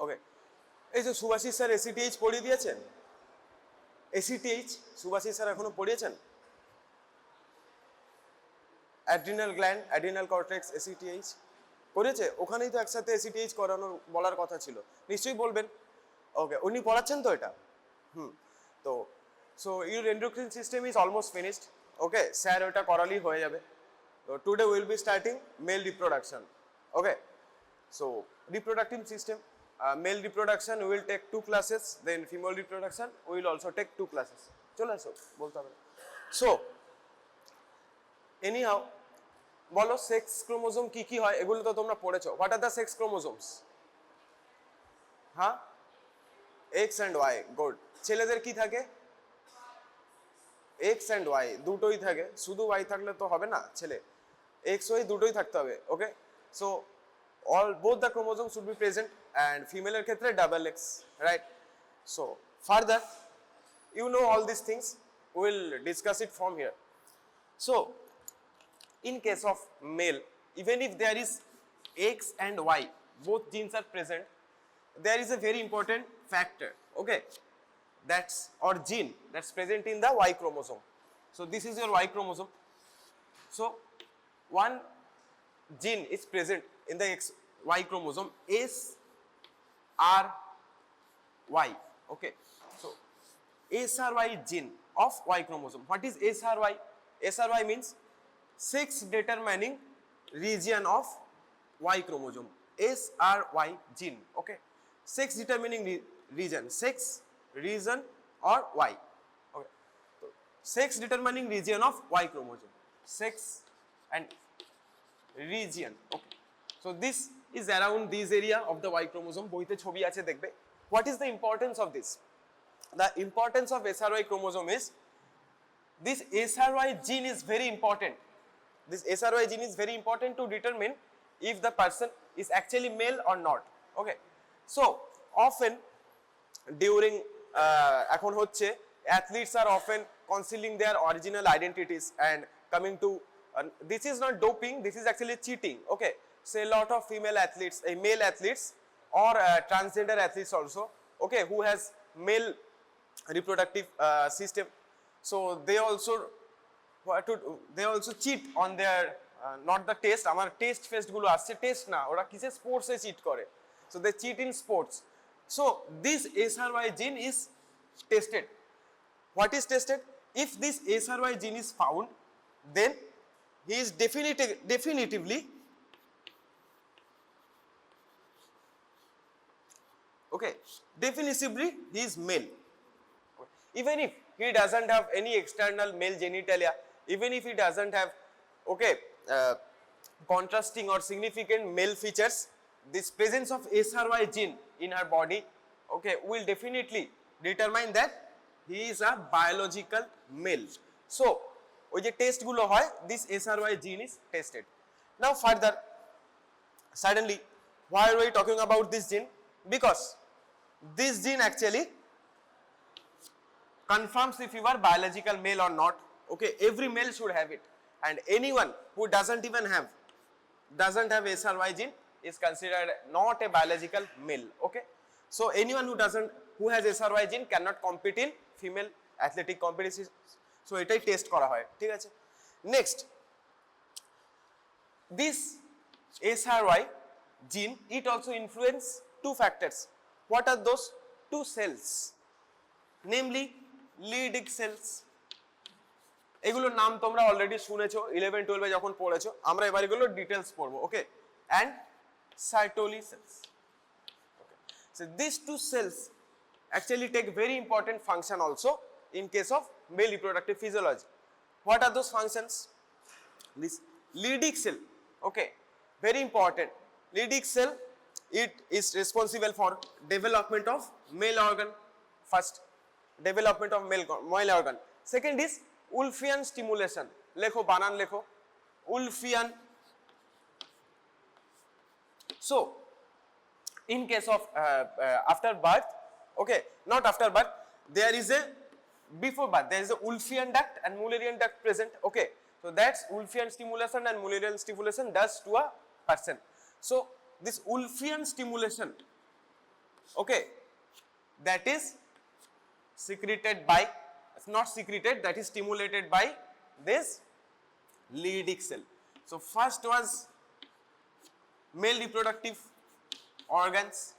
ওকে, এই যে Subhashis sir ACTH পড়িয়ে দিয়েছেন, এসিটিএইচ সুভাষিস স্যার এখনো পড়িয়েছেন? Adrenal gland, adrenal cortex, ACTH করেছে? ওখানেই তো একসাথে এসিটিএইচ করানোর বলার কথা ছিল, নিশ্চয়ই বলবেন। ওকে, উনি পড়াচ্ছেন তো এটা? তো so your endocrine system is almost finished. Okay, sir ওটা করালেই হয়ে যাবে। তো today will be starting male reproduction. Okay, so reproductive system, male reproduction we will take 2 classes, then female reproduction we will also take 2 classes. চলে আসো, বলতে হবে। So anyhow, বলো সেক্স ক্রোমোজোম কি কি হয়, এগুলো তো তোমরা পড়েছো। What are the sex chromosomes? হ্যাঁ, এক্স অ্যান্ড ওয়াই। গুড। ছেলেদের কি থাকে? এক্স অ্যান্ড ওয়াই দুটোই থাকে, শুধু ওয়াই থাকলে তো হবে না, ছেলে এক্স ওয়াই দুটোই থাকতে হবে। ওকে, so both the chromosomes should be present, and female এর ক্ষেত্রে double X, right? So further, you know all these things, we will discuss it from here. So in case of male, even if there is X and Y, both genes are present, there is a very important factor, okay, that's or gene that's present in the Y chromosome. So this is your Y chromosome. So one gene is present in the Y chromosome, SRY. Okay, so SRY gene of Y chromosome. What is SRY? SRY means sex determining region of Y chromosome. SRY gene. Okay, sex determining region, sex, region or Y. Okay, so sex determining region of Y chromosome, sex and region. Okay, so this is around this area of the Y chromosome. boite chobi ache dekhbe. What is the importance of this? The importance of SRY chromosome is this SRY gene is very important. This SRY gene is very important to determine if the person is actually male or not. Okay, so often during ekhon hocche athletes are often concealing their original identities and coming to this is not doping, this is actually cheating. Okay, say a lot of female athletes, male athletes or transgender athletes also, okay, who has male reproductive system, so they also cheat on their not the test, amar test fest gulo asche, test na, ora kise sports e cheat kore, so they cheat in sports. So this SRY gene is tested. What is tested? If this SRY gene is found, then he is definitively okay, definitively he is male. Even if he doesn't have any external male genitalia, even if he doesn't have okay contrasting or significant male features, this presence of SRY gene in her body, okay, will definitely determine that he is a biological male. So ওই যে test গুলো হয়, this SRY gene is tested. Now further, suddenly why are we talking about this gene? Because this gene actually confirms if you are biological male or not. Okay, every male should have it, and anyone who doesn't have SRY gene is considered not a biological male. Okay, so anyone who has SRY gene cannot compete in female athletic competitions. So এটাই test করা হয়, ঠিক আছে। Next, this SRY gene, it also influence 2 factors. What are those 2 cells? Namely Leydig cells. এগুলোর নাম তোমরা already শুনেছো 11-12 যখন পড়েছো, আমরা এবার এগুলো ডিটেইলস পড়বো। ওকে, and Sertoli cells. Okay, so these 2 cells actually take very important function also in case of male reproductive physiology. What are those functions? This Leydig cell, okay, very important. Leydig cell, it is responsible for development of male organ. First, development of male organ. Second is Wolffian stimulation. Lekho, banan lekho, Wolffian. So in case of after birth, okay, not after birth, there is a before birth, there is a Wolffian duct and Müllerian duct present. Okay, so that's Wolffian stimulation and Müllerian stimulation does to a person. So this Wolffian stimulation okay, that is secreted by, not secreted, that is stimulated by this Leydig cell. So first was male reproductive organs.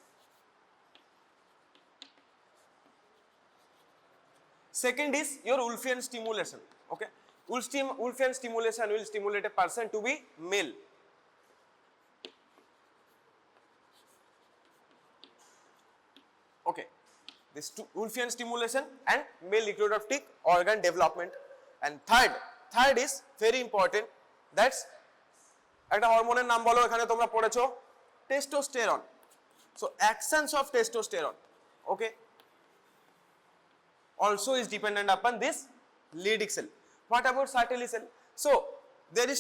Second is your Wolffian stimulation. Okay, Wolffian stimulation will stimulate a person to be male. Okay, this Wolffian stimulation and male reproductive organ development. And third is very important, that's একটা হরমোনের নাম বলো, এখানে তোমরা পড়েছো testosterone. So actions of testosterone, okay, also is dependent upon this Leydig cell. What about Sertoli cell? So there is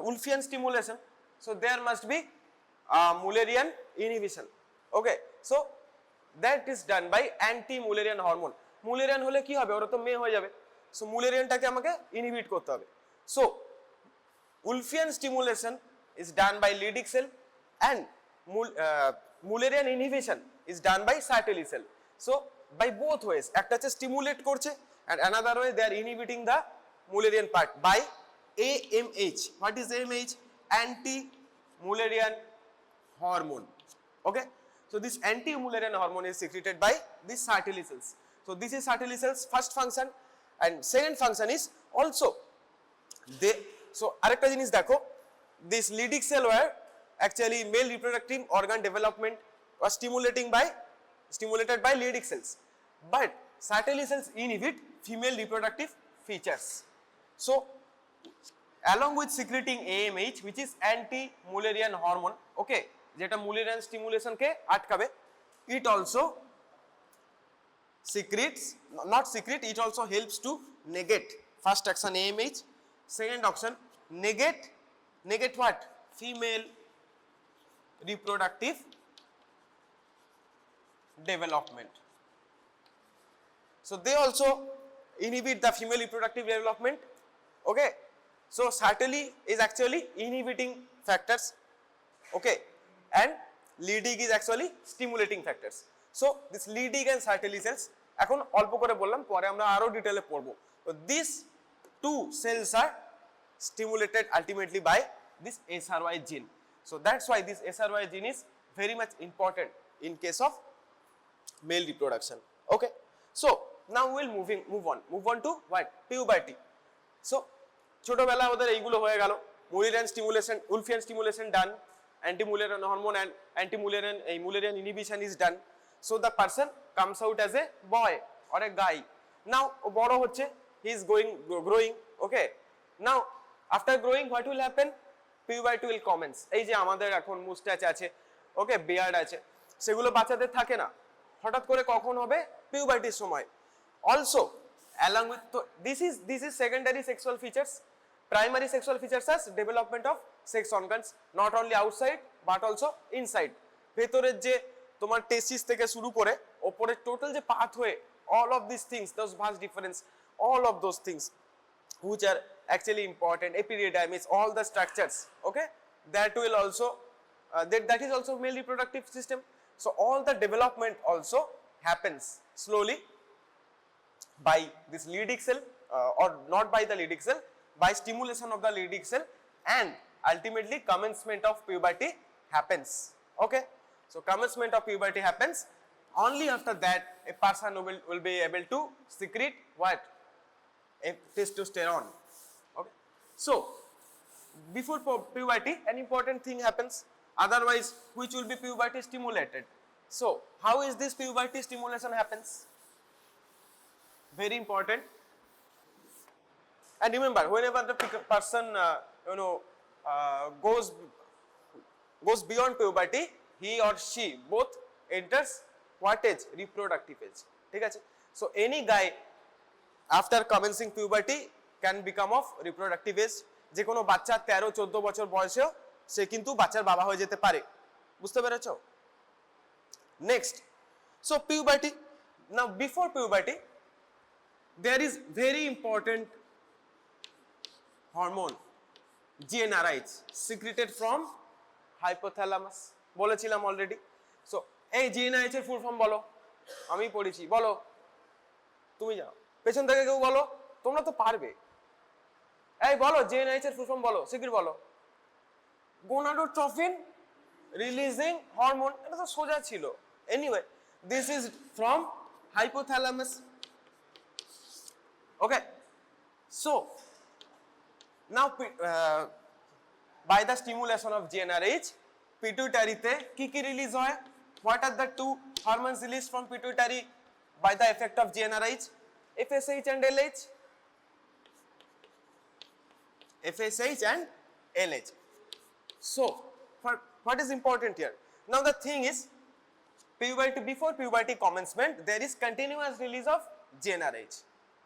Wolffian stimulation, so there must be Müllerian inhibition. Okay, so that is done by anti-Müllerian hormone. Müllerian হলে কি হবে, ওরা তো মেয়ে হয়ে যাবে, so Müllerianটাকে আমাকে inhibit করতে হবে. So Wolffian stimulation is done by Leydig cell and Müllerian inhibition is done by Sertoli cell. So by both ways, একটা হচ্ছে stimulate করছে and another way they are inhibiting the Müllerian part by AMH. What is AMH? Anti-Müllerian hormone. Okay, so this anti-Müllerian hormone is secreted by these Sertoli cells. So this is Sertoli cells first function, and second function is also they. So arekta jinis dekho, this Leydig cell were actually male reproductive organ development was stimulated by Leydig cells, but Sertoli cells inhibit female reproductive features. So along with secreting AMH, which is anti-Müllerian hormone, okay, যেটা Müllerian stimulation কে আটকাবে, it also secretes, not secrete, it also helps to negate first action AMH, second action negate what? Female reproductive development. So they also inhibit the female reproductive development. Okay, so Sertoli is actually inhibiting factors, okay, and Leydig is actually stimulating factors. So this Leydig and Sertoli cells এখন অল্প করে বললাম, পরে আমরা আরো ডিটেইলে পড়ব. So these two cells are stimulated ultimately by this SRY gene. So that's why this SRY gene is very much important in case of male reproduction. Okay, so now we'll move on to what? Puberty. So ছোটবেলা ওদের এইগুলো হয়ে গেল, Wolffian stimulation done, anti-Müllerian hormone and Müllerian inhibition is done. So the person comes out as a boy or a guy. Now বড় হচ্ছে, he is growing. Okay, now after growing what will happen? Puberty will commence. এই যে আমাদের এখন মুস্টাচ আছে, ওকে, beard আছে, সেগুলো বাচ্চাদের থাকে না, হঠাৎ করে কখন হবে? পিউবার্টির সময়. Also along with this is secondary sexual features. Primary sexual features as development of sex organs, not only outside but also inside. ভেতরের যে তোমার টেস্টিস থেকে শুরু করে ওপরের টোটাল যে pathway, all of these things, those vas deferens, all of those things which are actually important, epididymis, all the structures, okay, that will also that is also male reproductive system. So all the development also happens slowly by this Leydig cell, or not by the Leydig cell, by stimulation of the Leydig cell, and ultimately commencement of puberty happens. Okay, so commencement of puberty happens. Only after that a person will be able to secrete what? A testosterone. Okay, so before puberty an important thing happens, otherwise which will be puberty stimulated. So how is this puberty stimulation happens? Very important. And remember, whenever the person goes beyond puberty, he or she both enters what age? Reproductive age. ঠিক আছে? So any guy after commencing puberty can become of reproductive age. যে কোনো বাচ্চা 13-14 বছর বয়সেও সে কিন্তু বাচ্চার বাবা হয়ে যেতে পারে, বুঝতে পেরেছো? Next, so puberty. Now before puberty there is very important hormone GnRH secreted from hypothalamus, বলেছিলাম already. So এই GNRH এর ফুল ফর্ম বলো, আমি পড়েছি, বলো তুমি যাও পেছন থেকে কেউ বলো, তোমরা তো পারবে। এই বলো GNRH এর ফুল ফর্ম বলো, শিগগির বলো। গোনাডোট্রফিন রিলিজিং হরমোন, এটা তো সোজা ছিল। Anyway, this is from hypothalamus. Okay, so now by the stimulation of GnRH, pituitary te ki release hoy? What are the two hormones released from pituitary by the effect of GnRH? FSH and LH. FSH and LH. So what is important here? Now the thing is, puberty, before puberty commencement, there is continuous release of GnRH.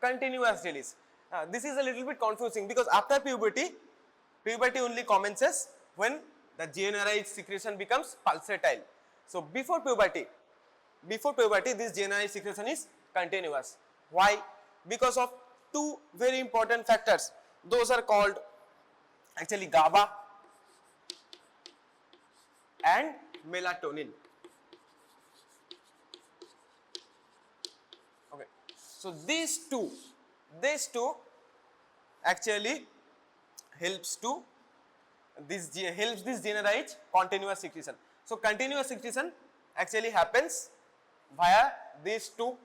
Continuous release. This is a little bit confusing because after puberty only commences when the GnRH secretion becomes pulsatile. So before puberty this GnRH secretion is continuous. Why? Because of two very important factors. Those are called actually GABA and melatonin. Okay, so these two actually helps this GnRH continuous secretion. So continuous secretion actually happens via these two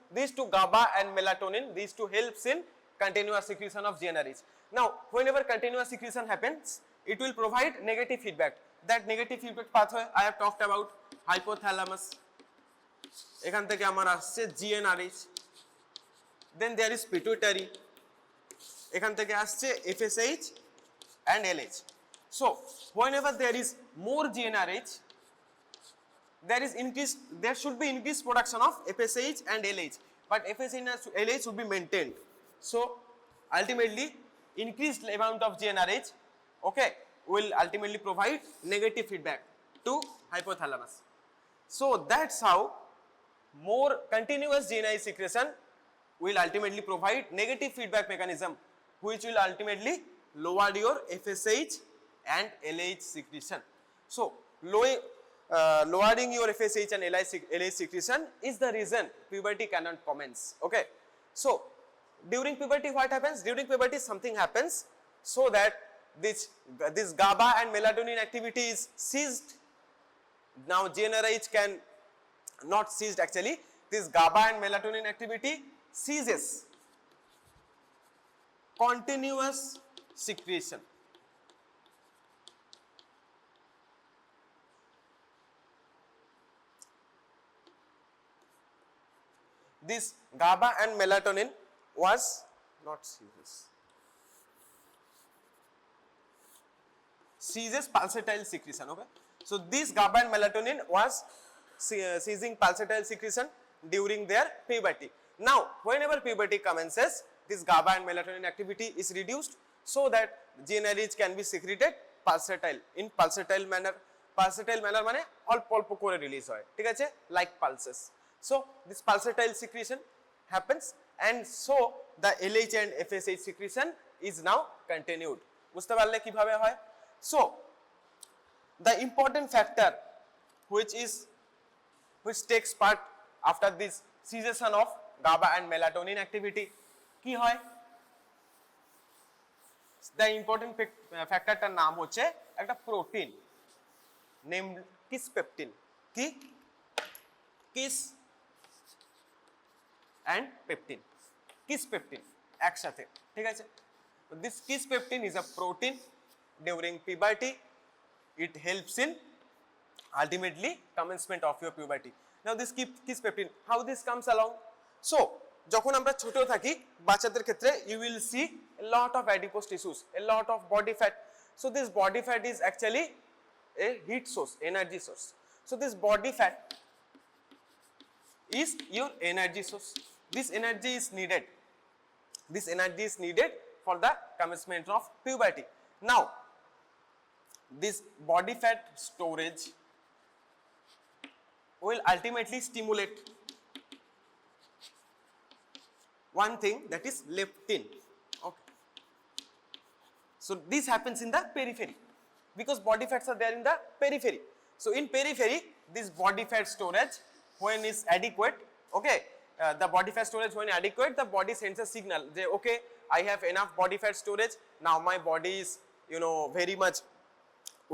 GABA and melatonin. These two helps in continuous secretion of GnRH. Now whenever continuous secretion happens, it will provide negative feedback. That negative feedback pathway I have talked about. Hypothalamus, এখান থেকে আমার আসছে GnRH, then there is pituitary, এখান থেকে আসছে FSH and LH. So whenever there is more GnRH, there should be increased production of FSH and LH, but FSH and LH should be maintained. So ultimately increased amount of GnRH, okay, will ultimately provide negative feedback to hypothalamus. So that's how more continuous GnRH secretion will ultimately provide negative feedback mechanism, which will ultimately lower your FSH and LH secretion. So lowering your FSH and LH secretion is the reason puberty cannot commence. Okay, so during puberty what happens? During puberty something happens so that this GABA and melatonin activity is ceased. Now GnRH can not ceased actually. This GABA and melatonin activity ceases. Continuous secretion. This GABA and melatonin was not ceases pulsatile secretion. Okay, so this GABA and melatonin was ceasing pulsatile secretion during their puberty. Now whenever puberty commences, this GABA and melatonin activity is reduced so that GnRH can be secreted pulsatile, in pulsatile manner. Pulsatile manner মানে অল্প অল্প করে release হয়, ঠিক আছে, like pulses. So this pulsatile secretion happens, and so the LH and FSH secretion is now continued. বুঝতে পারলে কিভাবে হয়? So the important factor which takes part after this cessation of GABA and melatonin activity কি হয়? The important factor টার নাম হচ্ছে একটা প্রোটিন named kisspeptin. কি? Kiss and peptin. Kisspeptin একসাথে, ঠিক আছে? This kisspeptin is a protein during puberty. It helps in ultimately commencement of your puberty. Now this kisspeptin, how this comes along? So যখন আমরা ছোট থাকি বাচ্চাদের ক্ষেত্রে, you will see a lot of adipose tissues, a lot of body fat. So this body fat is actually a heat source, energy source. So this body fat is your energy source. This energy is needed for the commencement of puberty. Now this body fat storage will ultimately stimulate one thing, that is leptin. Okay, so this happens in the periphery because body fats are there in the periphery. So in periphery this body fat storage when is adequate, okay, the body fat storage when adequate, the body sends a signal that okay, I have enough body fat storage, now my body is very much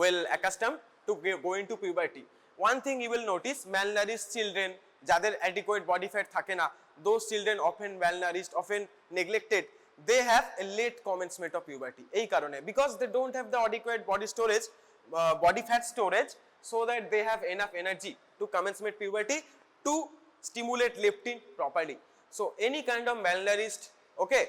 well accustomed to go into puberty. One thing you will notice, malnourished children যাদের adequate body fat থাকে না, those children often malnourished, often neglected, they have a late commencement of puberty এই কারণে, because they don't have the adequate body storage, body fat storage, so that they have enough energy to commencement puberty to stimulate leptin properly. So any kind of malnourished, okay,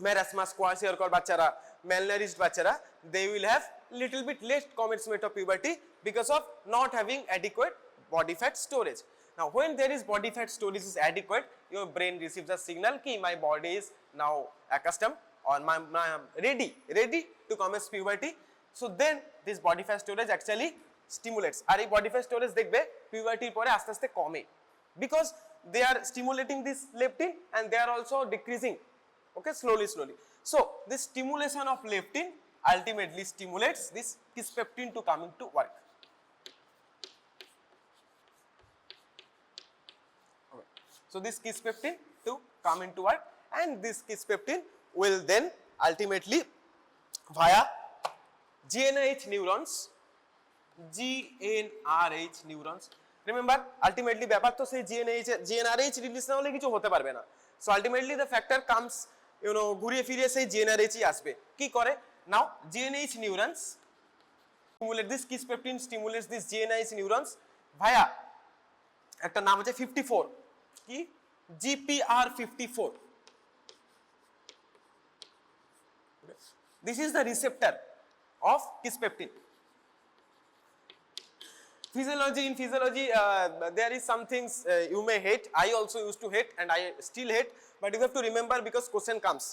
marasmus, kwashiorkor bachara, malnourished bachara, they will have little bit late commencement of puberty because of not having adequate body fat storage. Now when there is body fat storage is adequate, your brain receives a signal ki my body is now accustomed or my ready to commence puberty. So then this body fat storage actually stimulates, আর এই body fat storage দেখবে puberty পরে আস্তে আস্তে কমে, because they are stimulating this leptin and they are also decreasing, okay, slowly. So this stimulation of leptin ultimately stimulates this kisspeptin to come into work. Okay. So this kisspeptin to come into work, and this kisspeptin will then ultimately via GnRH neurons, remember ultimately ব্যাপার তো সেই GnRH release না হলে কিছু হতে পারবে না, so ultimately the factor comes ঘুরিয়ে ফিরিয়ে সেই GnRH ই আসবে, কি করে, now GnRH neurons stimulate this kisspeptin, stimulates this GnRH neurons via একটা নাম আছে 54 কি GPR54, this is the receptor of kisspeptin. In physiology there is some things you may hate, I also used to hate and I still hate, but you have to remember because question comes,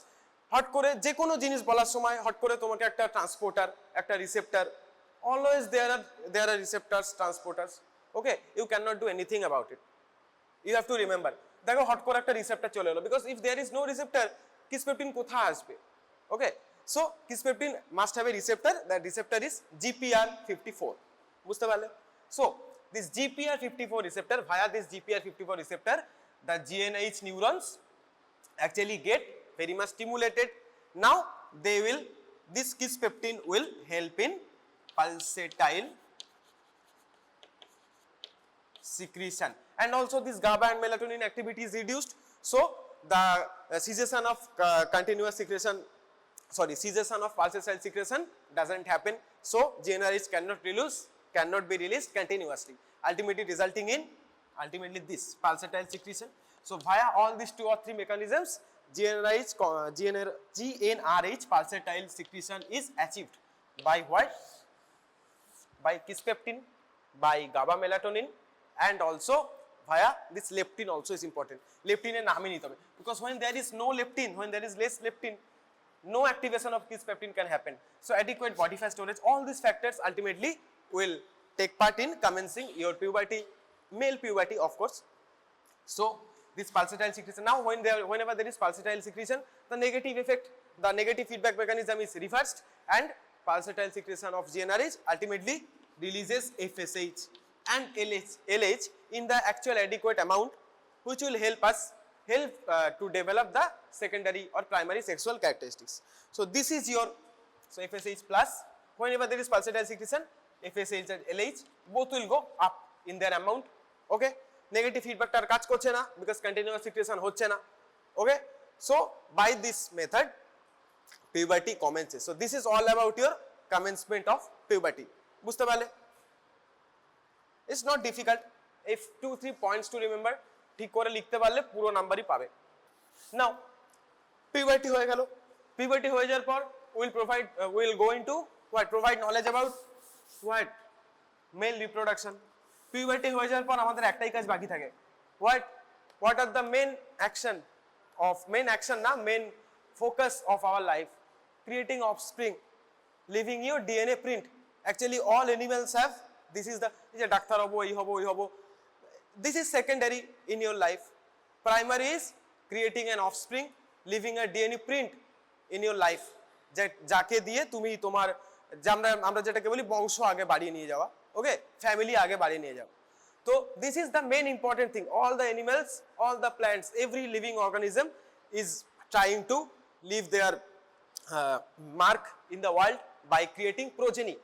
hot করে যে কোনো জিনিস বলার সময় hot করে তোমাকে একটা transporter, একটা receptor, always there are receptors, transporters, okay, you cannot do anything about it, you have to remember. দেখো হট করে একটা রিসেপ্টর চলে এলো, because if there is no receptor, kisspeptin কোথায় আসবে, okay, so kisspeptin must have a receptor, that receptor is GPR54, বুঝতে পারলে? So this GPR54 receptor, via this GPR54 receptor, the GnRH neurons actually get very much stimulated. Now this kisspeptin will help in pulsatile secretion, and also this GABA and melatonin activity is reduced, so the cessation of cessation of pulsatile secretion doesn't happen, so GnRH cannot be released continuously, ultimately resulting in this pulsatile secretion. So via all these 2 or 3 mechanisms, GnRH pulsatile secretion is achieved by what? By kisspeptin, by GABA melatonin, and also via this leptin also is important. Leptin এর নামই নিতে হবে, because when there is no leptin, when there is less leptin, no activation of kisspeptin can happen. So adequate body fat storage, all these factors ultimately will take part in commencing your puberty, male puberty of course. So this pulsatile secretion, now whenever there is pulsatile secretion, the negative effect, the negative feedback mechanism is reversed, and pulsatile secretion of GnRH ultimately releases FSH and LH in the actual adequate amount, which will help to develop the secondary or primary sexual characteristics. So this is your, so FSH plus, whenever there is pulsatile secretion, FSH and LH both will go up in their amount, okay, negative feedback tar কাজ করছে না because continuous secretion হচ্ছে না, okay, so by this method puberty commences. So this is all about your commencement of puberty, বুঝতে পারলে? It's not difficult, if 2-3 points to remember, ঠিক করে লিখতে পারলে পুরো নাম্বারই পাবে। Now puberty হয়ে গেল, puberty হয়ে যাওয়ার পর we'll go into what, provide knowledge about what, male reproduction. Puberty হয়ে যাওয়ার পর আমাদের একটাই কাজ বাকি থাকে, what are the main action focus of our life? Creating offspring, leaving your DNA print. Actually all animals have, this is the doctor হবো, এই হবো, this is secondary in your life. Primary is creating an offspring, leaving a DNA print in your life, যাকে দিয়ে তুমি আমরা যেটাকে বলি বংশ আগে বাড়িয়ে নিয়ে যাওয়া, ওকে, ফ্যামিলি আগে বাড়িয়ে নিয়ে যাওয়া। So this is the main important thing. All the animals, all the plants, every living organism is trying to leave their mark in the world by creating progeny.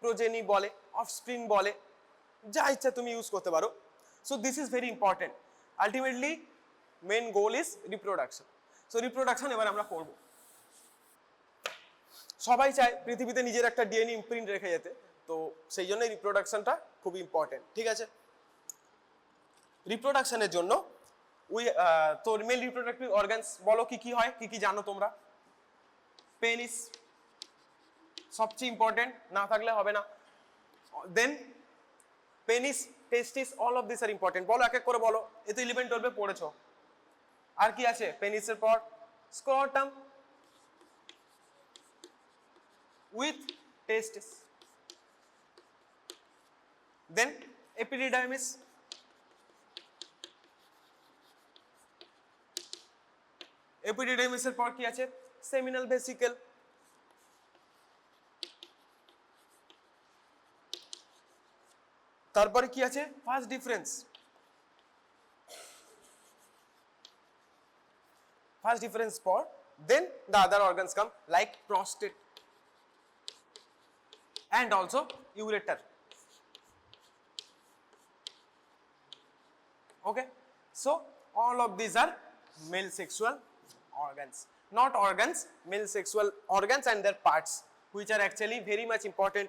Progeny bole, offspring bole, ja ichha tumi use korte paro. So this is very important. Ultimately main goal is reproduction. So reproduction ebar আমরা করব। সবাই চায় পৃথিবীতে নিজের একটা DNA imprint রেখে যেতে, তো সেই জন্য রিপ্রোডাকশনটা খুব ইম্পর্টেন্ট, ঠিক আছে। রিপ্রোডাকশনের জন্য তো মেল রিপ্রোডাক্টিভ অর্গানস বলো কি কি হয়, কি কি জানো তোমরা? পেনিস সবচেয়ে ইম্পর্টেন্ট, না থাকলে হবে না। Then penis, testis, all of this are important. বলো এক এক করে বলো, এ তো 11-12 পড়েছো। আর কি আছে পেনিসের পর? স্ক্রটাম with testis, then epididymis, epididymis এর পর কি আছে? seminal vesicle, তারপরে কি আছে? vas deferens, vas deferens পর then the other organs come like prostate and also ureter. Okay, so all of these are male sexual organs, not organs, male sexual organs and their parts, which are actually very much important.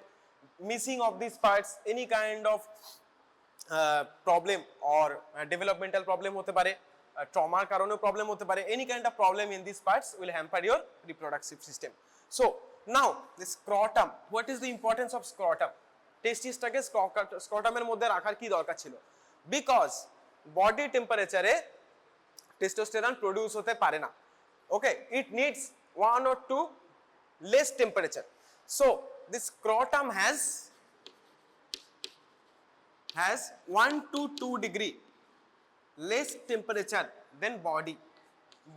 Missing of these parts, any kind of problem or developmental problem hote pare, trauma karone problem hote pare, any kind of problem in these parts will hamper your reproductive system. So now the scrotum, what is the importance of scrotum? টেস্টিসটাকে স্ক্রটামের মধ্যে রাখার কি দরকার ছিল? Because body টেম্পারেচারে testosterone produce হতে পারে না। ওকে, it needs 1 or 2 less temperature. So this scrotum has 1 to 2 degree less temperature than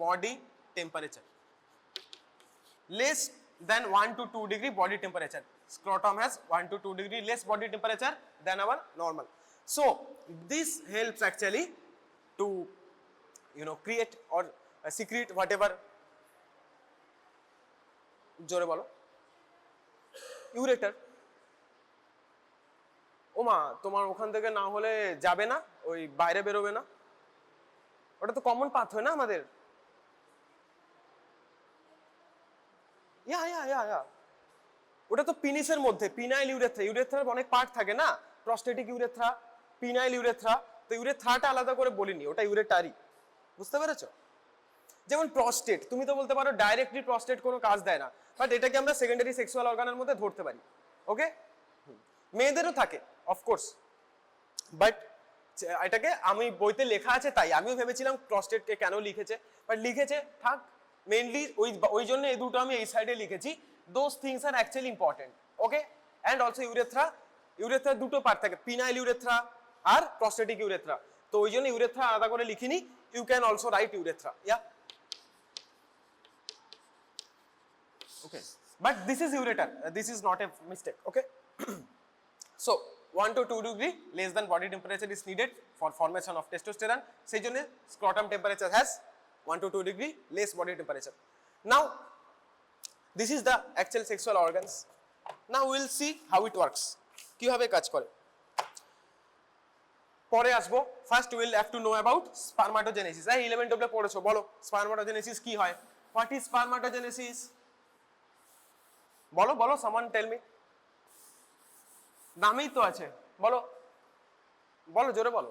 body temperature, less than 1 to 2 degree body temperature. Scrotum has 1 to 2 degree less body temperature than our normal. So this helps actually to create or secrete whatever, jore bolo, ureter. ওমা তোমার ওখান থেকে না হলে যাবে না, ওই বাইরে বেরোবে না, ওটা তো কমন পাথ হয় না আমাদের। ওটা তো পিনিসের মধ্যে, পিনাইল ইউরেথ্রা, ইউরেথ্রার অনেক পার্ট থাকে না, প্রস্টেটিক ইউরেথ্রা, পিনাইল ইউরেথ্রা, তো ইউরেথ্রাটা আলাদা করে বলিনি, ওটা ইউরেটারি, বুঝতে পেরেছো? যেমন প্রস্টেট, তুমি তো বলতে পারো ডাইরেক্টলি প্রস্টেট কোনো কাজ দেয় না, বাট এটাকে আমরা সেকেন্ডারি সেক্সুয়াল অর্গানের মধ্যে ধরতে পারি। ওকে, মেয়েদেরও থাকে অফকোর্স, বাট এটাকে আমি বইতে লেখা আছে তাই আমিও ভেবেছিলাম প্রস্টেটকে কেন লিখেছে, বাট লিখেছে থাক, মেইনলি ওই জন্য এই দুটো আমি এই সাইডে লিখেছি। Those things are actually important. Okay, and also urethra দুটো পার্ট থাকে, পিনাইল ইউরেথ্রা আর প্রস্টেটিক ইউরেথ্রা, তো ওই জন্য ইউরেথ্রা আলাদা করে লিখিনি। You can also write urethra, yeah. Okay, but this is ureter, this is not a mistake. Okay, so 1 to 2 degree less than body temperature is needed for formation of testosterone. সেই জন্য scrotum temperature has 1 to 2 degree less body temperature. Now this is the actual sexual organs. Now we will see how it works, কিভাবে কাজ করে পরে আসবো। First we will have to know about spermatogenesis. 11-12 পড়েছো, বলো spermatogenesis কি হয়? What is spermatogenesis? বলো বলো, someone tell me. নামেই তো আছে, বলো বলো, জোরে বলো।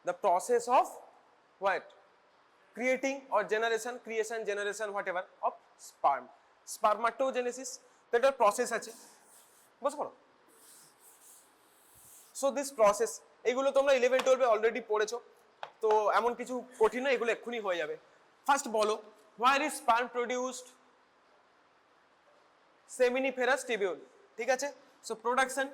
The process of what? Creating or creation, generation, whatever of sperm. Spermatogenesis, তো এটার প্রসেস আছে, বুঝতে পারো? সো দিস প্রসেস, এগুলো তোমরা 11-12 অলরেডি পড়েছো, তো এমন কিছু কঠিন না, এগুলো এক্ষুনি হয়ে যাবে। ফার্স্ট বলো, where is sperm produced? Seminiferous tubule, ঠিক আছে? So production,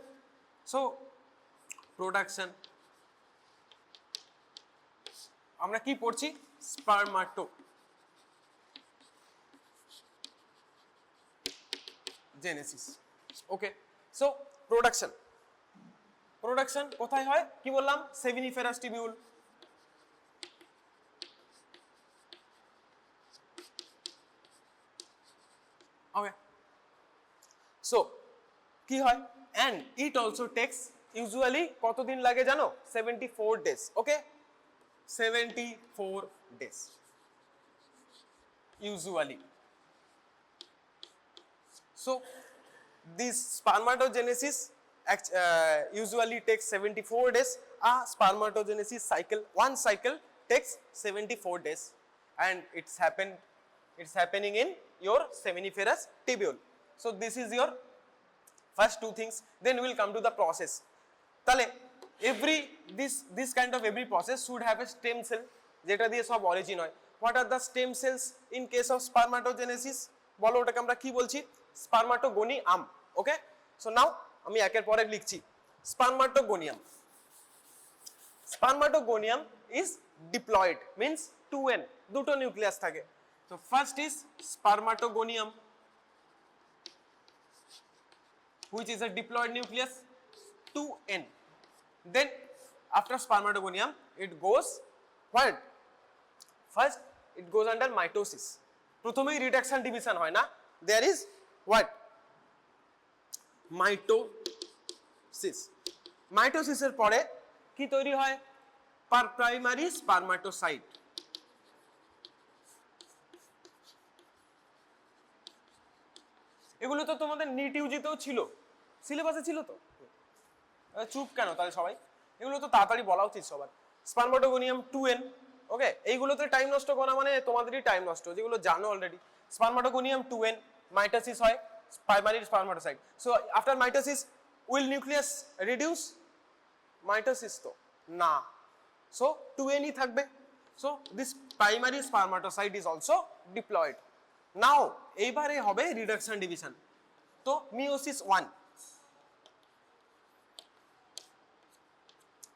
আমরা কি পড়ছি? Spermatogenesis. Okay, so production, production কোথায় হয় কি বললাম সেমিনিফেরাস টিবিউল ওকে সো কি হয় and it also takes usually কতদিন লাগে জানো 74 days okay 74 days usually so this spermatogenesis usually takes 74 days a spermatogenesis cycle one cycle takes 74 days and it's happening in your seminiferous tubule so this is your first two things then we will come to the process তাহলে every this kind of every process should have a stem cell যেটা দিয়ে সব origin হয় what are the stem cells in case of spermatogenesis বলো ওটাকে আমরা কি বলছি spermatogonium okay so now আমি একের পর এক লিখছি spermatogonium is diploid means 2n দুটো নিউক্লিয়াস থাকে so first is spermatogonium which is a diploid nucleus 2n then after spermatogonium it goes what first it goes under mitosis প্রথমেই reduction division হয় না there is what mitosis এর পরে কি তৈরি হয় প্রাইমারি স্পারমাটোসাইট এগুলো তো তোমাদের নিট ইউজিতেও ছিল সিলেবাসে ছিল তো চুপ কেন তাহলে সবাই এগুলো তো তাড়াতাড়ি বলা উচিত সবার স্পারমাটোগোনিয়াম 2n ওকে এইগুলোতে টাইম নষ্ট করা মানে তোমাদেরই টাইম নষ্ট যেগুলো জানো অলরেডি স্পারমাটোগোনিয়াম 2n মাইটোসিস হয় primary spermatocyte so after mitosis will nucleus reduce mitosis তো না সো 2n ই থাকবে so this primary spermatocyte is also diploid now এইবারে হবে রিডাকশন ডিভিশন তো মিওসিস 1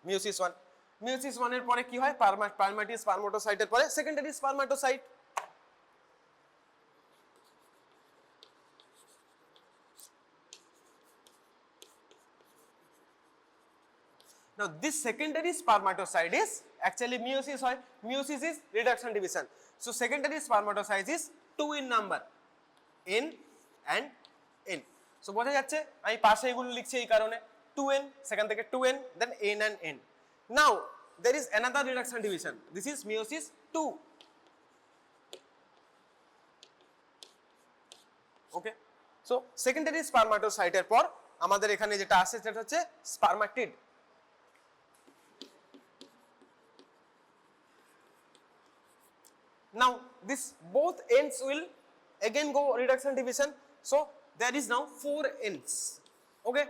মিওসিস 1 এর পরে কি হয় প্রাইমারি স্পারমাটোসাইটের পরে secondary spermatocyte now this secondary spermatocyte is actually meiosis hoy meiosis is reduction division so secondary spermatocyte is 2 in number n and n so বোঝা যাচ্ছে আমি পাশে এগুলো লিখছি এই কারণে 2n সেখান থেকে 2n then n and n now there is another reduction division this is meiosis 2 okay so secondary spermatocyte এর পর আমাদের এখানে যেটা আসে সেটা হচ্ছে spermatid now this both ends will again go reduction division so there is now 4 ends okay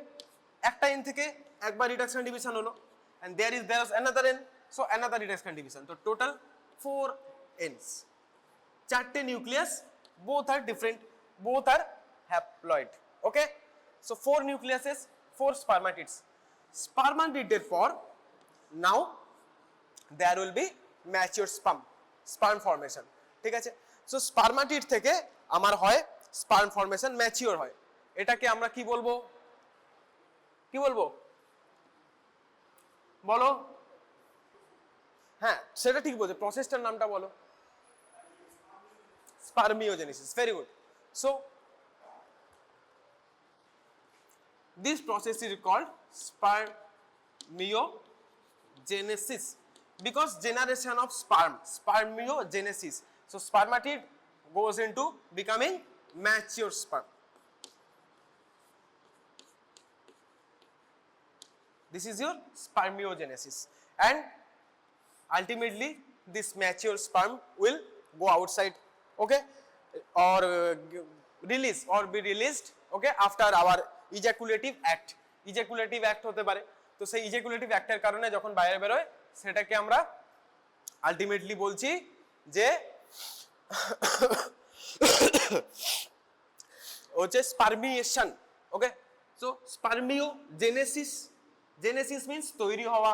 একটা end থেকে একবার reduction division হলো and there is another end so another reduction division so total 4 ends চারটে nucleus both are different both are haploid okay so 4 nucleuses 4 spermatids spermatid এর পর now there will be mature sperm formation ঠিক আছে so স্পারমাটিড থেকে আমার হয় sperm formation mature হয় এটাকে আমরা কি বলবো বলো হ্যাঁ সেটা ঠিক বলছো প্রসেসটার নামটা বলো spermiogenesis very good so this process is called spermiogenesis because generation of spermiogenesis so spermatid goes into becoming mature sperm this is your spermiogenesis and ultimately this mature sperm will go outside okay or release or be released okay after our ejaculative act হতে পারে তো সেই ejaculative act এর কারণে যখন বাইরে বের হয় সেটাকে আমরা আলটিমেটলি বলছি যে হচ্ছে স্পারমিয়েশন ওকে সো স্পারমিওজেনেসিস মিন্স তৈরি হওয়া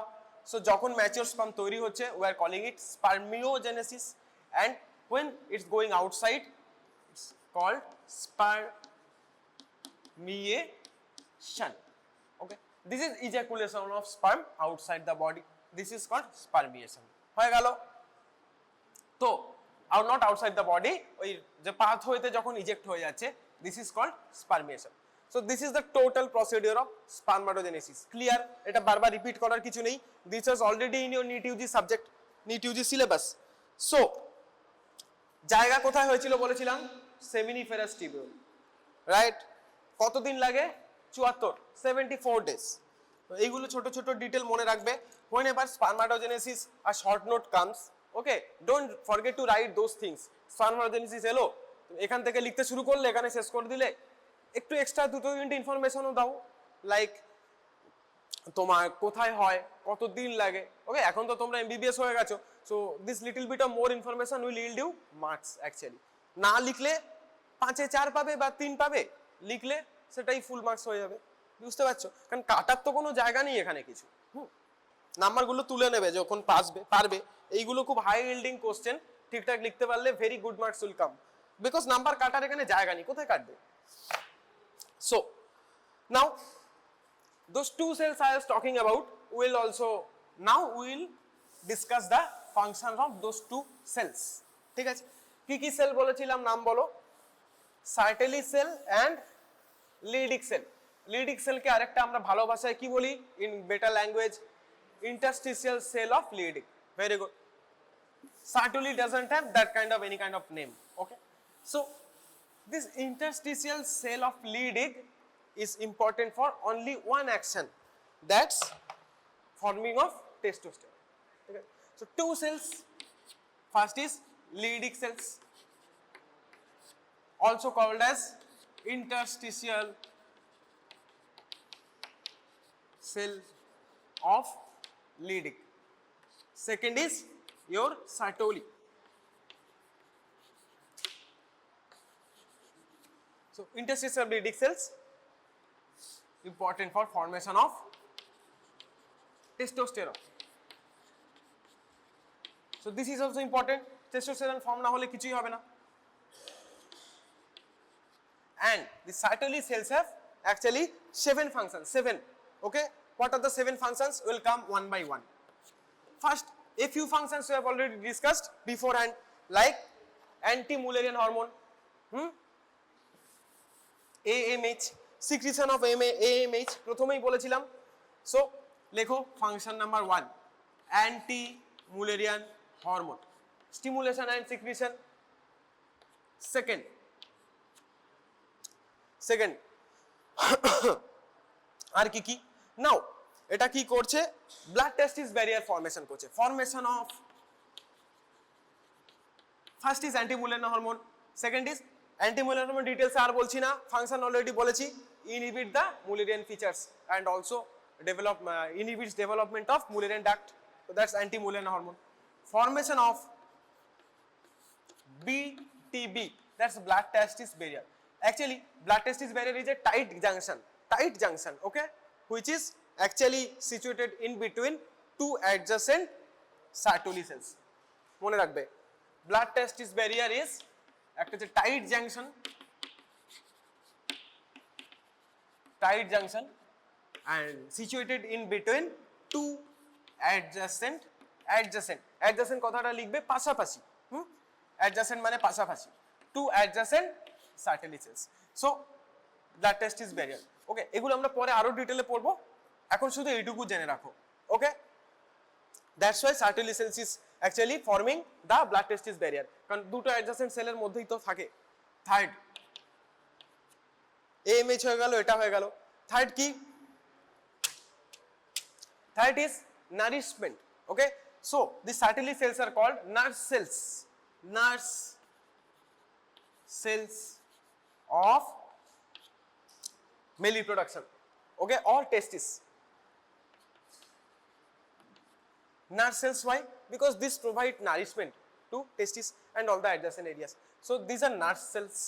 সো যখন ম্যাচিওর স্পার্ম তৈরি হচ্ছে we are calling it spermiogenesis and when it's going outside it's called spermiation Okay, this is ejaculation of sperm outside the body. This is called spermiation. হয়ে গেল। তো are not outside the body, ওই যে পাথওয়েতে যখন eject হয়ে যাচ্ছে, this is called spermiation. So this is the total procedure of spermatogenesis. Clear? এটা বারবার রিপিট করার কিছু নেই। This was already in your NEET UG subject, NEET UG syllabus. So জায়গা কোথায় হয়েছিল বলেছিলাম? Seminiferous tubule, right? কতদিন লাগে? 74, 74 ডেজ। তো এইগুলো ছোট ছোট ডিটেল মনে রাখবে। whenever spermatogenesis a short note comes, okay, don't forget to write those things. spermatogenesis এলো, এখান থেকে লিখতে শুরু করলে এখানে শেষ করে দিলে, একটু এক্সট্রা 2-3 ইনফরমেশনও দাও, লাইক তোমার কোথায় হয়, কত দিন লাগে। ওকে, এখন তো তোমরা MBBS হয়ে গেছো, so this little bit of more information will yield you marks actually. না লিখলে 5-এ 4 পাবে বা 3 পাবে, লিখলে সেটাই ফুল মার্কস হয়ে যাবে। বুঝতে পারছো? কারণ কাটার তো কোনো জায়গা নেই এখানে কিছু। নাম্বারগুলো তুলে নেবে যখন পারবে। এইগুলো খুব হাই ইল্ডিং কোশ্চেন, ঠিকঠাক লিখতে পারলে very good marks will come, because number কাটার এখানে জায়গা নেই, কোথায় কাটবে? So now those two cells I was talking about will also, now we will discuss the functions of those two cells. ঠিক আছে, কি কি সেল বলেছিলাম নাম বলো? Sertoli cell and Leydig cell. Leydig cell কে আরেকটা আমরা ভালো ভাষায় কি বলি? In better language, interstitial cell of Leydig. Very good. Sertoli doesn't have that kind of any kind of name. Okay, so this interstitial cell of Leydig is important for only one action, that's forming of testosterone. Okay, so two cells, first is Leydig cells, also called as interstitial cell of Leydig. Second is your Sertoli. So interstitial Leydig cells important for formation of testosterone. So this is also important. Testosterone form na hole kichhui hobe na. And the Sertoli cells have actually 7 functions. 7. Okay, what are the 7 functions? Will come one by one. First, a few functions we have already discussed beforehand, like Anti-Müllerian hormone, AMH, secretion of AMH প্রথমেই বলেছিলাম। So লেখো function number 1, Anti-Müllerian hormone, stimulation and secretion. Second আর কি কি? Now এটা কি করছে? Blood testis barrier formation করছে। Formation of, first is Anti-Müllerian hormone, second is Anti-Müllerian hormone details আর বলছি না, ফাংশন অলরেডি বলেছি, inhibit the Müllerian features and also inhibits development of Müllerian duct. So that's Anti-Müllerian hormone. Formation of BTB, that's blood testis barrier. Actually blood testis barrier is a tight junction, okay, which is actually situated in between two adjacent Sertoli cells. মনে রাখবে, blood testis barrier is একটা যে tight junction and situated in between two adjacent কথাটা লিখবে পাশাপাশি, adjacent মানে পাশাপাশি, two adjacent Sertoli cells. So blood testis barrier, okay, এগুলো আমরা পরে আরো ডিটেইলে পড়বো, এখন শুধু এইটুকু জেনে রাখো। Okay, that's why Sertoli cells is actually forming the blood testis barrier, কারণ দুটো adjacent সেলের মধ্যেই তো থাকে। থার্ড AMH হয়ে গেল, এটা হয়ে গেল। থার্ড কি? Third is nourishment. Okay, so the Sertoli cells are called nurse cells of male reproduction, okay, or testis. Nurse cells, why? Because this provide nourishment to testis and all the adjacent areas. So these are nurse cells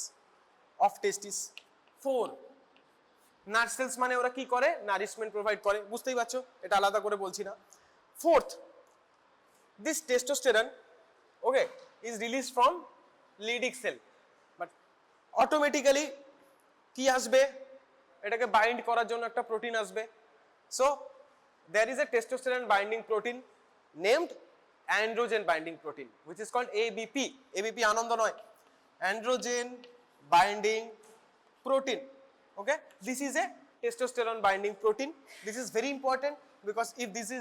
of testis. 4, nurse cells মানে ওরা কি করে? Nourishment provide করে, বুঝতেই পারছো, এটা আলাদা করে বলছি না। Fourth, this testosterone, okay, is released from Leydig cell, but automatically কি আসবে? এটাকে বাইন্ড করার জন্য একটা প্রোটিন আসবে, So there is a testosterone binding protein named androgen binding protein which is called ABP. ABP আনন্দ নয়, androgen binding protein. Okay, this is a testosterone binding protein. This is very important because if this is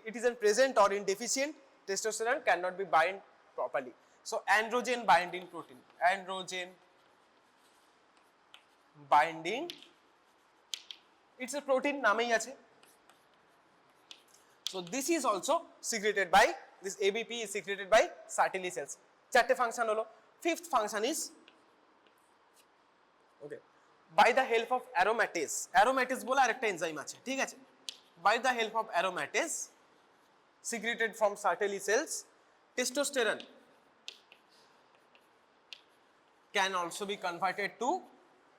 it isn't present or in deficient, testosterone cannot be bind properly. So androgen binding protein, androgen binding, it's a protein নামেই আছে. So this is also secreted by, this ABP is secreted by Sertoli cells. চারটে function হলো. Fifth function is, okay, by the help of aromatase. Aromatase বলে আরেকটা enzyme আছে, ঠিক আছে? By the help of aromatase secreted from Sertoli cells, testosterone can also be converted to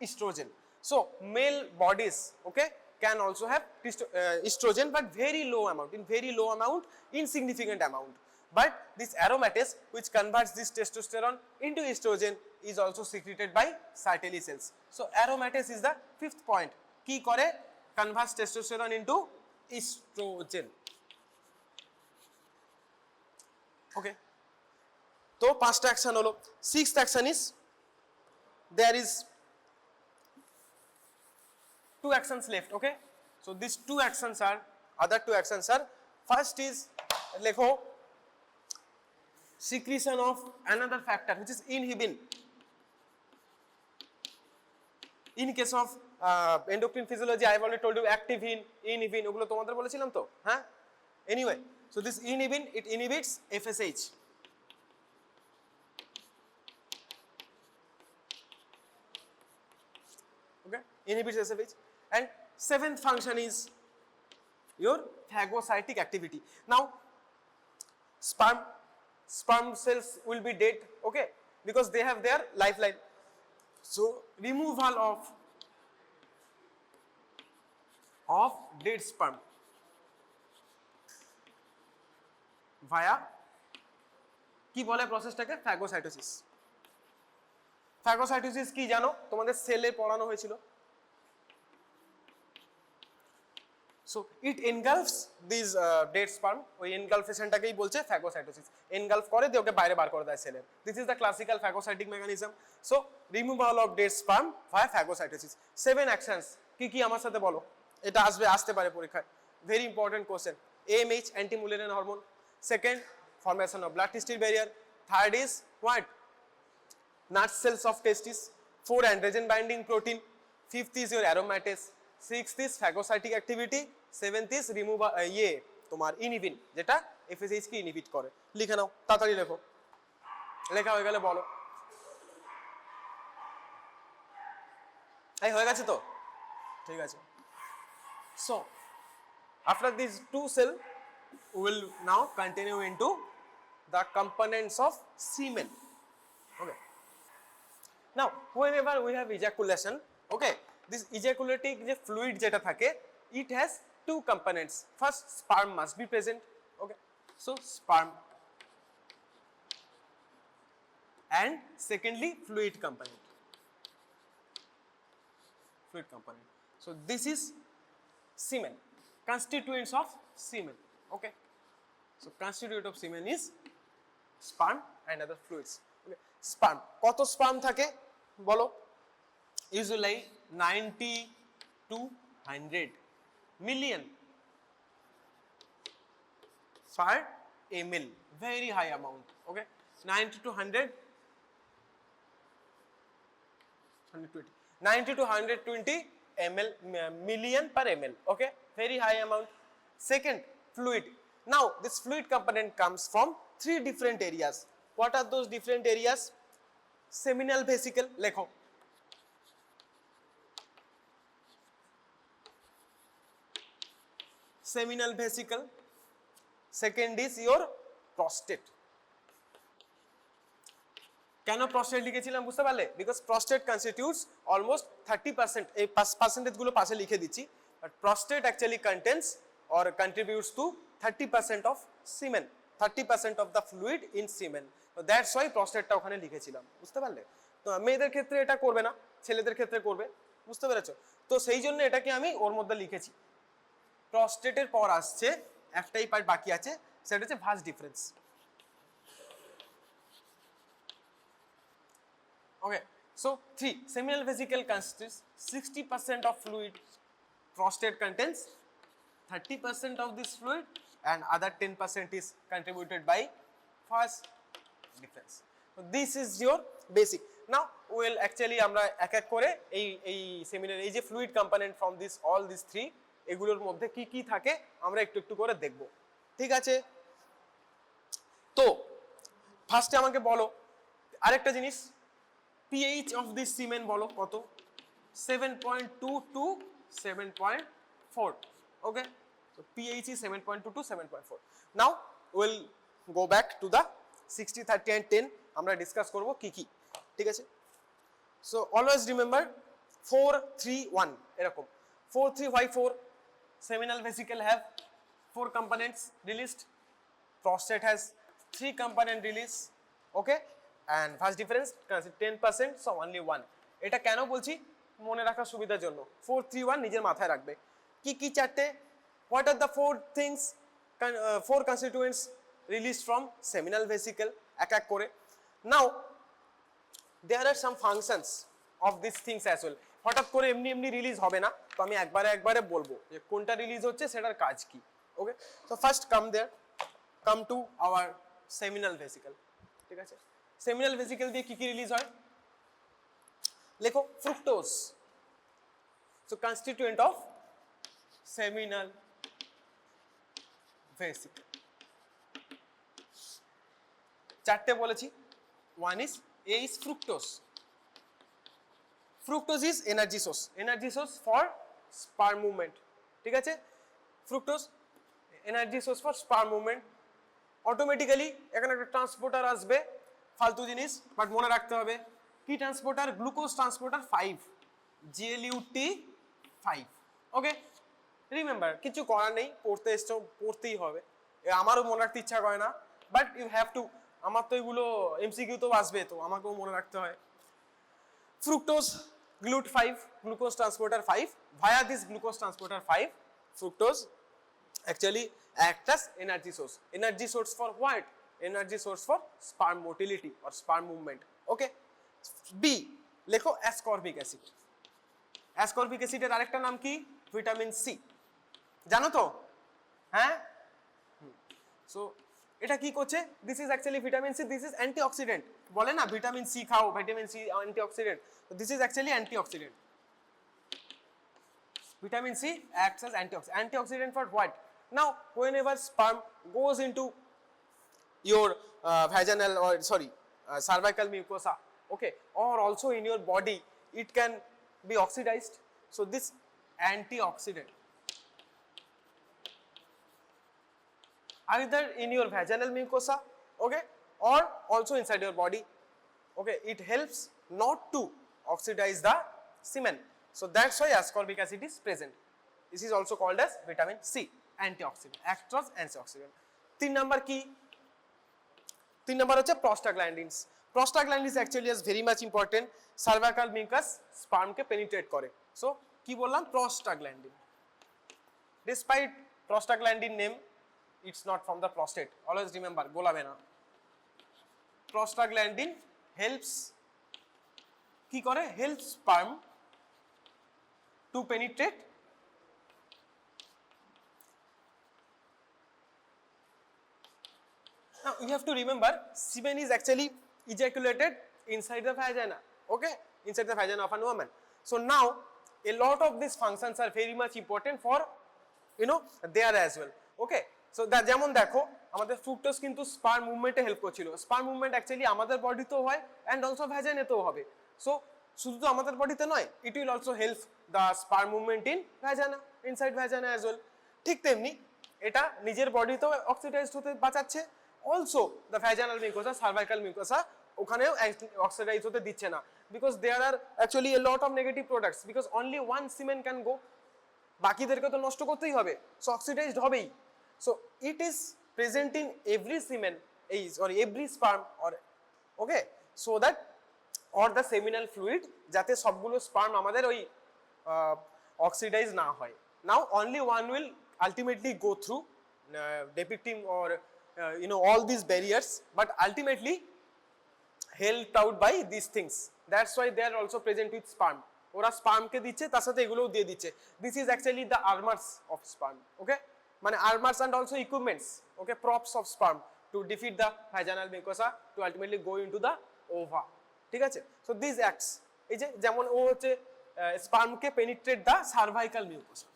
estrogen. So male bodies, okay, can also have estrogen but very low amount, in very low amount, insignificant amount. But this aromatase which converts this testosterone into estrogen is also secreted by Sertoli cells. So aromatase is the fifth point. কি করে? Converts testosterone into estrogen. Okay, তো পাঁচটা action হলো. Sixth action is, there is two actions left. Okay, so these two actions are, other two actions are, first is লেখো secretion of another factor which is inhibin. In case of endocrine physiology I have already told you activin, inhibin, ওগুলো তোমাদের বলেছিলাম তো, হ্যাঁ? Anyway, so this inhibin, it inhibits FSH. Okay, inhibits FSH. And seventh function is your phagocytic activity. Now sperm cells will be dead, okay, because they have their lifeline. So removal of dead sperm via কি বলে প্রসেসটাকে? Phagocytosis. Phagocytosis কি জানো? তোমাদের সেলে পড়ানো হয়েছিল. So it engulfs these dead sperm. ওই engulfationটাকেই বলছে phagocytosis. engulf করে দিয়ে ওকে বাইরে বার করে দেয় সেলের. This is the classical phagocytic mechanism. So removal of dead sperm via phagocytosis. 7 actions কি কি আমার সাথে বলো? এটা আসতে পারে পরীক্ষায়. Very important question. AMH, Anti-Müllerian Hormone. Second, formation of blood testis barrier. Third is what? Nut cells of testis. 4, androgen binding protein. 5th is your aromatase. 6th is phagocytic activity. 7th is removal তোমার inhibin, যেটা FSH কে inhibit করে. লিখে নাও, তাড়াতাড়ি লেখো. লেখা হয়ে গেলে বলো. এই হয়ে গেছে তো? ঠিক আছে. So after these two cells we will now continue into the components of semen. Okay, now whenever we have ejaculation, okay, this ejaculating যে fluid যেটা থাকে, it has two components. First, sperm must be present. Okay, so sperm, and secondly fluid component. Fluid component. So this is semen, constituents of semen. Okay, so constituent of semen is sperm and other fluids. Okay, sperm, কত sperm থাকে বলো? Usually 90 to 100 million per ml, very high amount. Okay, 90 to 100, 120, 90 to 120 ml, million per ml. Okay, very high amount. Second, fluid. Now this fluid component comes from 3 different areas. What are those different areas? Seminal vesicle, লেখো. Seminal vesicle. Second is your prostate. কেন prostate লিখেছিলাম বুঝতে পারলে? Because prostate constitutes almost 30%. এই percentage গুলো পাশে লিখে দিচ্ছি. But prostate actually contains or contributes to 30% of semen, 30% of the fluid in semen. So that's why prostate টা ওখানে লিখেছিলাম, বুঝতে পারলে? তো মেয়েদের ক্ষেত্রে এটা করবে না, ছেলেদের ক্ষেত্রে করবে, বুঝতে পেরেছো? তো সেই জন্য এটাকে আমি ওর মধ্যে লিখেছি. প্রস্টেটের পর আসছে একটাই পার্ট বাকি আছে, সেটা হচ্ছে vas deferens. Okay, so 3 seminal vesicle constitutes 60% of fluid. Prostate contains 30% of this fluid and other 10% is contributed by vas deferens. So this is your basic. Now we will actually আমরা এক এক করে এই seminar এই যে fluid component from this all this 3 এগুলোর মধ্যে কি কি থাকে আমরা একটু একটু করে দেখব, ঠিক আছে? তো ফার্স্টে আমাকে বলো আরেকটা জিনিস, pH of this semen বলো কত? 7.2 to 7.4. Okay, so pH is 7.2 to 7.4. Now we'll go back to the 60, 30 and 10 আমরা ডিসকাস করব কি কি, ঠিক আছে? So always remember 4 3 1 এরকম 4 3 why 4? Seminal vesicle have 4 components released, prostate has 3 component release, okay, and vas deferens 10%, so only 1. এটা কেন বলছি মনে রাখার সুবিধার জন্য, 4 3 1 নিজের মাথায় রাখবে। কি কি চারটে, what are the 4 things 4 constituents released from seminal vesicle এক এক করে। Now there are some functions of these things as well. হঠাৎ করে এমনি এমনি রিলিজ হবে না, তো আমি একবারে বলবো যে কোনটা রিলিজ হচ্ছে সেটার কাজ কি। ওকে, so first come to our seminal vesicle, ঠিক আছে? সেমিনাল ভেসিকেল দিয়ে কি কি রিলিজ হয় লেখো, fructose, so constituent of seminal vesicle. চারটে বলেছি, one is a is fructose. Fructose is energy source for sperm movement, ঠিক আছে? Fructose energy source for sperm movement. Automatically এখানে একটা ট্রান্সপোর্টার আসবে, ফালতু জিনিস বাট মনে রাখতে হবে কি ট্রান্সপোর্টার, গ্লুকোজ ট্রান্সপোর্টার 5, GLUT5। ওকে, রিমেম্বার কিছু করার নেই, পড়তে এসছো পড়তেই হবে, আমারও মনে রাখতে ইচ্ছা করে না বাট ইউ হ্যাভ টু, আমার তো এগুলো এমসিকিউ তো আসবে, তো আমাকেও মনে রাখতে হয়। Fructose GLUT5, glucose transporter 5, via this glucose transporter 5 fructose actually act as energy source for what? Energy source for sperm motility or sperm movement. Okay, B লেখো ascorbic acid। ascorbic acid এর আরেকটা নাম কি? ভিটামিন সি, জানো তো? হ্যাঁ, so এটা কি করছে? This is actually vitamin C, this is antioxidant. বলে না ভিটামিন সি খাও, ভিটামিন সি অ্যান্টিঅক্সিডেন্ট, তো this is actually antioxidant. Vitamin C acts as antioxidant for what? Now whenever sperm goes into your vaginal or cervical mucosa, okay, or also in your body, it can be oxidized. So this antioxidant either in your vaginal mucosa, okay, or also inside your body, okay, it helps not to oxidize the semen. So that's why ascorbic acid is present. This is also called as vitamin C, antioxidant, acts as antioxidant. 3 number কি? 3 number হচ্ছে prostaglandins. Prostaglandins actually is very much important. Cervical mucus sperm K penetrate করে. So কি বললাম? Prostaglandin. Despite prostaglandin name, it's not from the prostate. Always remember, গোলাবে না। Prostaglandin helps কি করে? Helps sperm to penetrate now you have to remember semen is actually ejaculated inside the vagina, okay, inside the vagina of a woman. So now a lot of these functions are very much important for there as well, okay. So that যেমন দেখো আমাদের fructose কিন্তু sperm মুভমেন্টে help করছিল। Sperm movement actually আমাদের বডিতেও হয় and also ভ্যাজাইনাতেও হবে। So শুধু তো আমাদের বডিতে নয়, it will also help the sperm movement in vagina, inside vagina as well. ঠিক তেমনি এটা নিজের বডিতেও অক্সিডাইজড হতে বাঁচাচ্ছে, also the vaginal mucosa, cervical mucosa ওখানেও অক্সিডাইজ হতে দিচ্ছে না, because there are actually a lot of negative products, because only one semen can go, বাকিদেরকে তো নষ্ট করতেই হবে, সো অক্সিডাইজড হবেই। So it is present in every semen every sperm or okay, so that or the seminal fluid যাতে সবগুলো sperm আমাদের ওই অক্সিডাইজ না হয়। Now only one will ultimately go through depicting or all these barriers, but ultimately helped out by these things. That's why they are also present with sperm. ওরা sperm কে দিচ্ছে, তার সাথে এগুলোও দিয়ে দিচ্ছে. This is actually the armors of sperm. Okay, মানে armors and also equipments. Okay, props of sperm to defeat the vaginal mucosa to ultimately go into the ova. ঠিক আছে? So these acts, এই যে যেমন ও হচ্ছে sperm K penetrate the cervical mucosa.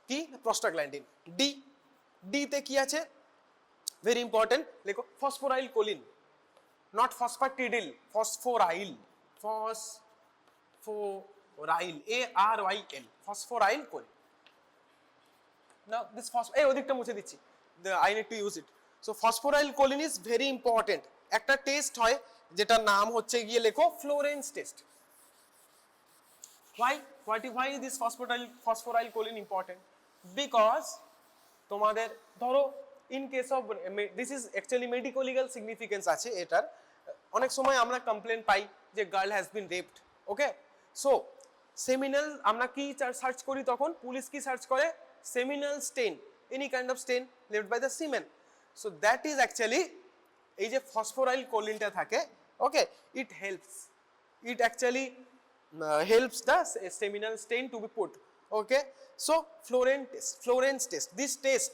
কি? prostaglandin. D তে কি আছে? very important, লেখো phosphoryl choline, not phosphatidyl, phosphoryl, ARYL, phosphoryl choline. Now this ওদিকটা মুছে দিচ্ছি, I need to use it. So phosphoryl choline is very important. একটা test হয় যেটার নাম হচ্ছে গিয়ে লেখো Florence test. Why is this phosphoryl choline important? Because তোমাদের ধরো in case of this is actually medico legal significance আছে এটার, অনেক সময় আমরা কমপ্লেইন পাই যে girl has been raped. Okay, so seminal আমরা কি সার্চ করি, তখন পুলিশ কি সার্চ করে? Seminal stain, any kind of stain left by the semen. So that is actually এই যে ফসফোরাইল কোলিনটা থাকে. Okay, it actually helps the seminal stain to be put. Okay, so Florence test, this test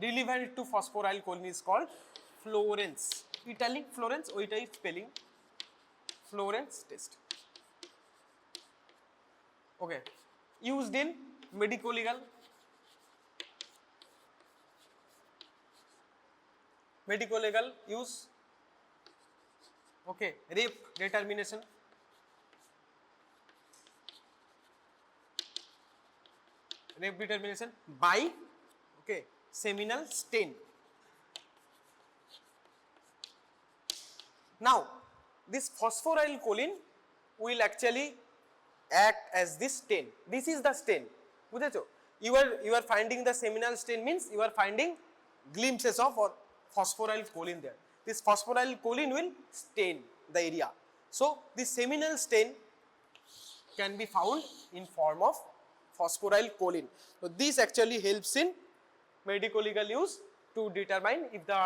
relevant to phosphoryl choline is called Florence, italic Florence, ওইটাই spelling Florence test. Okay, used in medico legal use. Okay, rape determination, by seminal stain. Now this phosphoryl choline will actually act as this stain. This is the stain, বুঝেছো? You are finding the seminal stain means you are finding glimpses of or phosphoryl choline there. This phosphoryl choline will stain the area. So this seminal stain can be found in form of phosphoryl choline. So this actually helps in medico legal use to determine if the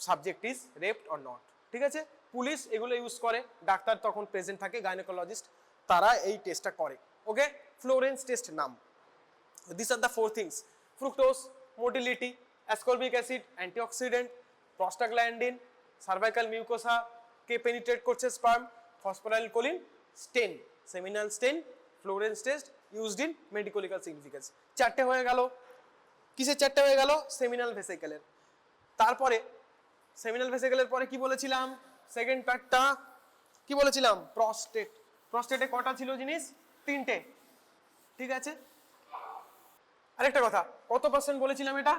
subject is raped or not. ঠিক আছে, police এগুলো use করে, doctor তখন present থাকে, gynaecologist, তারা এই টেস্টটা করে. ওকে, ফ্লোরেন্স টেস্ট নাম. These are the four things: fructose, motility, ascorbic acid, antioxidant, prostaglandin, cervical mucosa K penetrate করছে sperm, phosphoryl choline, stain, seminal stain, Florence test used in medico legal significance. চারটে হয়ে গেল. কিসের চারটে হয়ে গেল? সেমিনাল ভেসিকেলের. তারপরে সেমিনাল ভেসিকেলের পরে কি বলেছিলাম? সেকেন্ড পার্টটা কি বলেছিলাম? প্রস্টেট. প্রস্টেটে কটা ছিল জিনিস? তিনটে. ঠিক আছে, আরেকটা কথা, কত পার্সেন্ট বলেছিলাম এটা?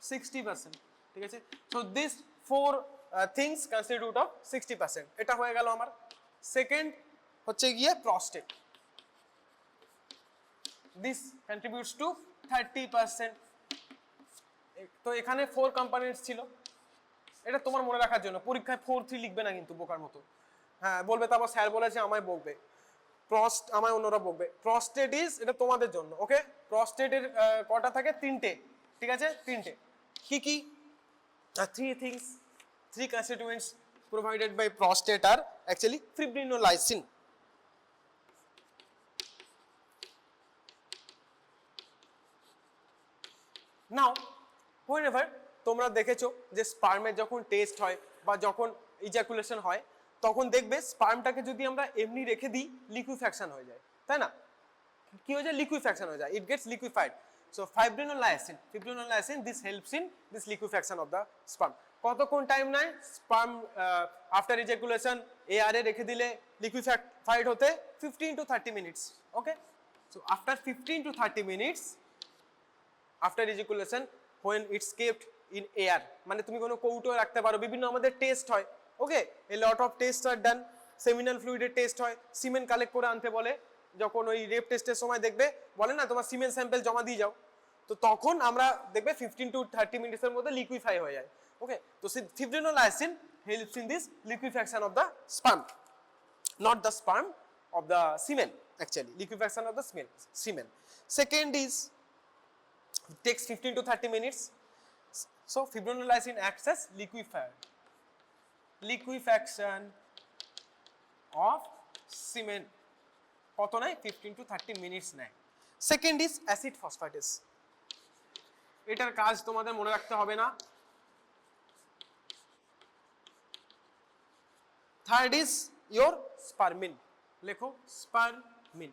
60%. ঠিক আছে, so this four things constitute of 60%. এটা হয়ে গেল আমার. সেকেন্ড হচ্ছে গিয়ে প্রস্টেট. This contributes to 30%. তো এখানে 4 কম্পোনেন্টস ছিল. এটা তোমার মনে রাখার জন্য, পরীক্ষায় 4-3 লিখবে না কিন্তু বোকার মতো. হ্যাঁ বলবে, তারপর স্যার বলেছে আমায় বকবে, আমায় অন্যরা বকবে. প্রস্টেট ইজ, এটা তোমাদের জন্য. ওকে, প্রস্টেটের কটা থাকে? তিনটে. ঠিক আছে, তিনটে. কি 3 things, 3 constituents provided by prostate are actually fibrinolysin. Now whenever তোমরা দেখেছো যে স্পার্মের যখন টেস্ট হয় বা যখন ইজাকুলেশন হয়, তখন দেখবে স্পার্মটাকে যদি আমরা এমনি রেখে দিই, লিকুইফ্যাকশন হয়ে যায়, তাই না? কি হয়ে যায়? লিকুইফ্যাকশন হয়ে যায়, it gets liquefied. So fibrinolysin this helps in this liquefaction of the sperm. কতক্ষণ টাইম নেয় স্পার্ম আফটার ইজাকুলেশন এয়ারে রেখে দিলে লিকুইফাইড হতে? 15 to 30 minutes. Okay, so after 15 to 30 minutes after ejaculation, when it's kept in air, মানে তুমি কোনো কৌটো রাখতে পারো, বিভিন্ন আমাদের টেস্ট হয়. Okay, a lot of tests are done. Seminal ফ্লুইডের টেস্ট হয়, সিমেন কালেক্ট করে আনতে বলে. যখন ওই রেপ টেস্টের সময় দেখবে বলে না তোমার সিমেন স্যাম্পল জমা দিয়ে যাও, তো তখন আমরা দেখবে 15 to 30 মিনিটসের মধ্যে লিকুইফাই হয়ে যায়. ওকে, তো fibrinolysin helps in this liquefaction of the sperm. not the sperm, of the semen, actually liquefaction of the semen. Second is takes 15 to 30 minutes. So fibrinolysin acts as liquefaction of semen কত নেয় 15 to 30 minutes নেয়. Second is acid phosphatase, এটার কাজ তোমাদের মনে রাখতে হবে না. থার্ড ইজ ইয়োর স্পারমিন, লেখো স্পারমিন.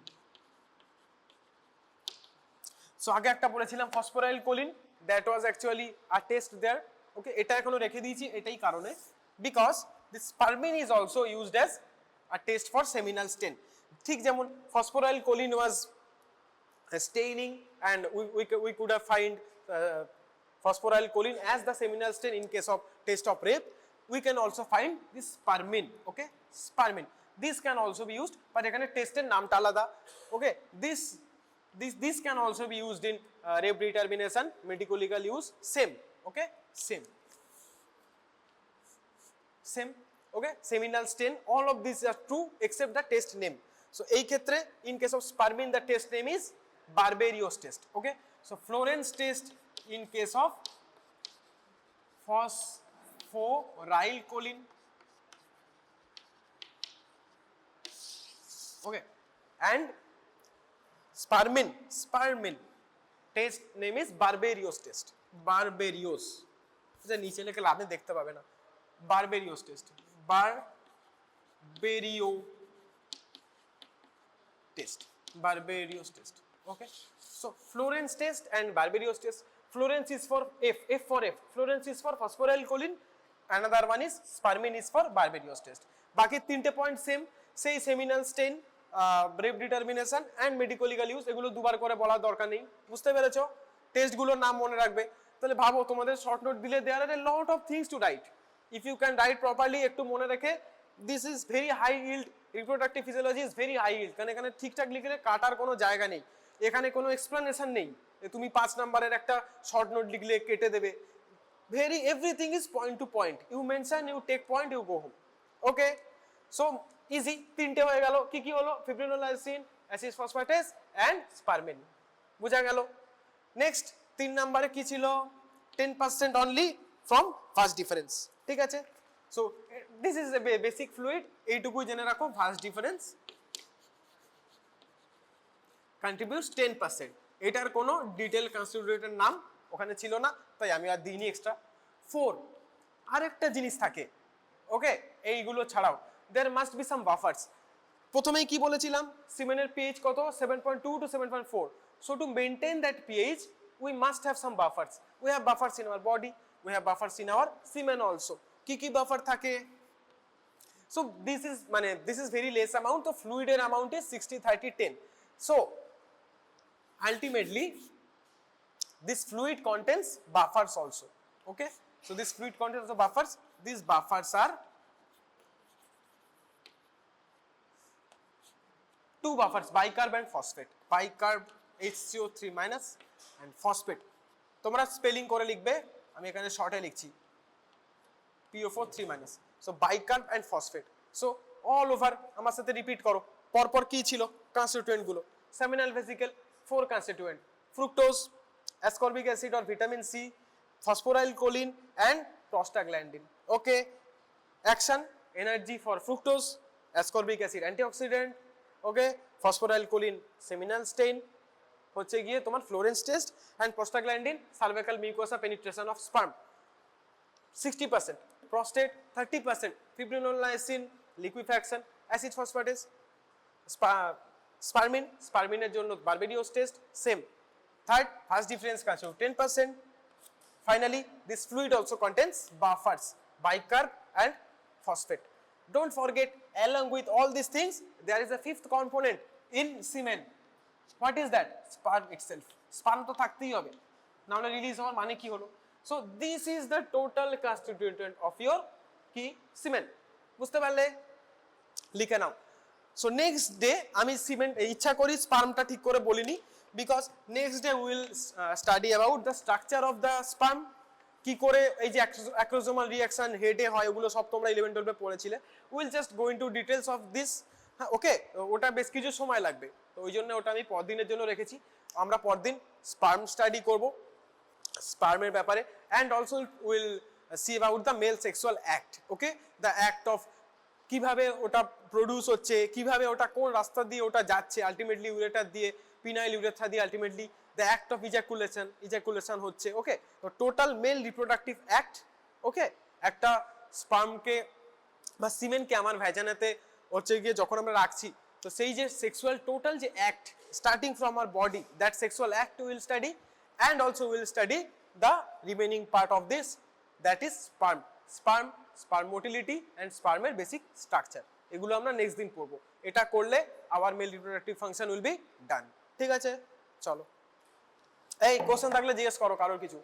সো আগে একটা পড়েছিলাম phosphoryl choline, that was actually a test there. Okay, এটা এখনো রেখে দিয়েছি এটাই কারণে, because this spermine is also used as a test for seminal stain. ঠিক যেমন phosphoryl choline was staining and we could have find phosphoryl choline as the seminal stain in case of test of rape. We can also find this spermin. Okay, spermin, this can also be used, but ekhane test er naam ta alada. Okay, this can also be used in rape determination, medical legal use, same. Okay, same. Okay, seminal stain, all of these are true except the test name. So ei khetre in case of spermin the test name is Barberio's test. Okay, so Florence test in case of phosphoryl choline. Okay, and spermin test name is Barberio's test. Barberio's যে নিচে লেখা আপনি দেখতে পাবেন না. Barberio's test, Barberio's test. Okay, so Florence test and Barberio's test. Florence is for F for F. Florence is for phosphoryl choline. Another one is spermin is for Barberio's test. বাকি তিনটে point same, সেই seminal stain, rape determination and medico legal use, এগুলো দুবার করে বলার দরকার নেই. বুঝতে পেরেছো? টেস্টগুলোর নাম মনে রাখবে. তাহলে ভাবো তোমাদের শর্ট নোট দিলে there are a lot of things to write. If you can write properly, একটু মনে রেখে this is very high yield, reproductive physiology is very high yield, কারণ এখানে ঠিকঠাক লিখলে কাটার কোনো জায়গা নেই, এখানে কোনো এক্সপ্লেনেশন নেই. তুমি 5 নাম্বারের একটা শর্ট নোট লিখলে কেটে দেবে. Very everything is point to point, you mention, you take point, you go home. Okay, so easy. তিনটে হয়ে গেল. কি কি হলো? Fibrinolysin, acid phosphatase and spermine, বোঝা গেল. নেক্সট 3 নম্বরে কি ছিল? 10% অনলি ফ্রম ভাস ডিফারেন্স. ঠিক আছে, so this is a basic fluid, এইটুকুই জেনে রাখো. Vas deferens contributes 10%. এটার কোনো ডিটেল কনস্টিটিউয়েন্টের নাম ওখানে ছিল না, তাই আমি আর দিইনি এক্সট্রা. 4 আরেকটা জিনিস থাকে. ওকে, এইগুলো ছাড়াও there must be some buffers. প্রথমেই কি বলেছিলাম? সিমেনের pH কত? 7.2 to 7.4. so to maintain that pH we must have some buffers. We have buffers in our body, we have buffers in our semen also. কি কি বাফার থাকে? so this is very less amount. The fluid amount is 60-30-10. so ultimately this fluid contains buffers also. Okay, so this fluid contains the buffers. These buffers are 2 buffers, bicarb and phosphate. Bicarb HCO3- and phosphate. তোমরা spelling করে লিখবে, আমি এখানে শর্টে লিখছি PO4 3-. so bicarb and phosphate. so all over আমার সাথে repeat করো. পরপর কি ছিল কনস্টিটিউয়েন্ট গুলো? seminal vesicle 4 constituent, fructose, ascorbic acid or vitamin C, phosphoryl choline and prostaglandin. Okay, action, energy for fructose, ascorbic acid antioxidant. Okay, phosphoryl choline seminal stain, হচ্ছে গিয়ে তোমার Florence test, and prostaglandin cervical mucosa penetration of sperm. 60%, prostate 30%, fibrinolysin liquefaction, acid phosphatase, স্পারমিনের জন্য Barberio's test same. Third, Vas Deferens constitute 10%. Finally, this fluid also contains buffers, bicarb and phosphate. Don't forget, along with all these things, there is a 5th component in semen. What is that? Sperm itself. Sperm তো থাকতেই হবে, না হলে release হওয়ার মানে কি হলো? So this is the total constituent of your কি semen. বুঝতে পারলে? লিখে নাও. So next day আমি semen ইচ্ছা করি স্পার্মটা ঠিক করে বলিনি, because next day we will study about the structure of the sperm, কি করে এই যে অ্যাক্রোসোমাল রিঅ্যাকশন হেডে হয় ওগুলো সব তোমরা 11 12 এ পড়েছিলে। Will just go into details of this. হ্যাঁ ওকে, ওটা বেশ কিছু সময় লাগবে, তো ওই জন্য ওটা আমি পরদিনের জন্য রেখেছি। আমরা পরদিন স্পার্ম স্টাডি করব, স্পার্মের ব্যাপারে, and also will see about the male sexual act. Okay, the act of কিভাবে ওটা প্রডিউস হচ্ছে, কিভাবে ওটা কোন রাস্তা দিয়ে ওটা যাচ্ছে আলটিমেটলি ইউরেটার দিয়ে, পিনাইল ইউরেথ্রা দিয়ে ultimately the act of ejaculation হচ্ছে। ওকে, তো টোটাল মেল রিপ্রোডাক্টিভ অ্যাক্ট। ওকে, একটা স্পার্মকে বা সিমেনকে আমার ভ্যাজানাতে হচ্ছে গিয়ে যখন আমরা রাখছি, তো সেই যে সেক্সুয়াল টোটাল যে act starting from our body, that sexual act will study, and also will study the remaining part of this, that is sperm motility and স্পার্মের বেসিক স্ট্রাকচার। এগুলো আমরা নেক্সট দিন পড়বো। এটা করলে our male reproductive function will be done. ঠিক আছে, চলো। এই কোশ্চেন থাকলে জিজ্ঞেস করো কারোর কিছু।